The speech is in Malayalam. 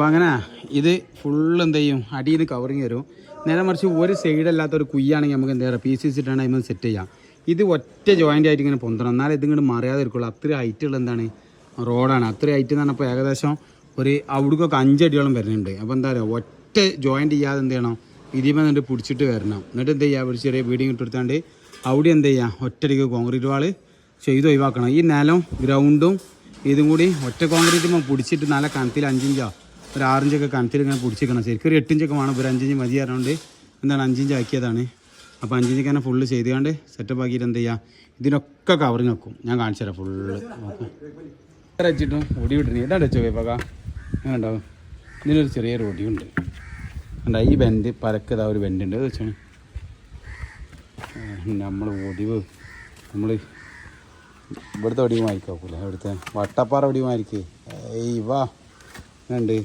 അപ്പോൾ അങ്ങനെ ഇത് ഫുള്ള് എന്ത് ചെയ്യും അടിയിൽ നിന്ന് കവറിങ് വരും. നേരെ മറിച്ച് ഒരു സൈഡല്ലാത്തൊരു കുയ്യാണെങ്കിൽ നമുക്ക് എന്താ പറയുക പീസ് ഇട്ടിട്ടാണ് അതിന് സെറ്റ് ചെയ്യാം. ഇത് ഒറ്റ ജോയിൻ്റ് ആയിട്ട് ഇങ്ങനെ പൊന്തണം, എന്നാലും ഇതിങ്ങോട്ട് മറിയാതെ ഇരിക്കുള്ളൂ. അത്രയും ഹൈറ്റുള്ള എന്താണ് റോഡാണ്. അത്രയും ഹൈറ്റ് എന്ന് പറഞ്ഞപ്പോൾ ഏകദേശം ഒരു അവിടേക്കൊക്കെ 5 അടിയോളം വരുന്നുണ്ട്. അപ്പോൾ എന്താ പറയുക ഒറ്റ ജോയിൻ്റ് ചെയ്യാതെ എന്ത് ചെയ്യണം ഇതിമേ എന്നിട്ട് പിടിച്ചിട്ട് വരണം. എന്നിട്ട് എന്ത് ചെയ്യുക ഒരു ചെറിയ ബീഡിങ് ഇട്ടെടുത്താണ്ട് അവിടെ എന്ത് ചെയ്യുക ഒറ്റടിക്ക് കോൺക്രീറ്റ് വാൾ ചെയ്ത് ഒഴിവാക്കണം. ഈ നിലം ഗ്രൗണ്ടും ഇതും കൂടി ഒറ്റ കോൺക്രീറ്റുമ്പോൾ പിടിച്ചിട്ട് നല്ല കനത്തിൽ 5 ഇഞ്ചോ ഒരു 6 ഇഞ്ചൊക്കെ കനത്തിൽ ഇങ്ങനെ പിടിച്ചിരിക്കണം. ശരിക്കും ഒരു 8 ഇഞ്ചൊക്കെ വേണം. ഒരു 5 ഇഞ്ച് മതി പറഞ്ഞുകൊണ്ട് എന്താണ് 5 ഇഞ്ച് ആക്കിയതാണ്. അപ്പോൾ 5 ഇഞ്ചൊക്കെ തന്നെ ഫുള്ള് ചെയ്തുകൊണ്ട് സെറ്റപ്പ് ആക്കിയിട്ട് എന്ത് ചെയ്യുക ഇതിനൊക്കെ കവറിങ് വെക്കും. ഞാൻ കാണിച്ചു തരാം ഫുള്ള് വെച്ചിട്ടും ഒടി വിട്ടിരുന്നു. ഇതാണ് വെച്ചോ പക അങ്ങനെ ഉണ്ടാവും. ഇതിനൊരു ചെറിയൊരു ഒടിയുണ്ട് കണ്ടാ. ഈ ബെൻഡ് പരക്കതാ ഒരു ബെൻഡുണ്ട് അത് വെച്ചാണ് നമ്മൾ ഒടിവ് നമ്മൾ ഇവിടുത്തെ ഒടിവുമായിരിക്കും ഇവിടുത്തെ വട്ടപ്പാറ ഒടിവുമായിരിക്കും. ഏയ് വാ ഉണ്ട്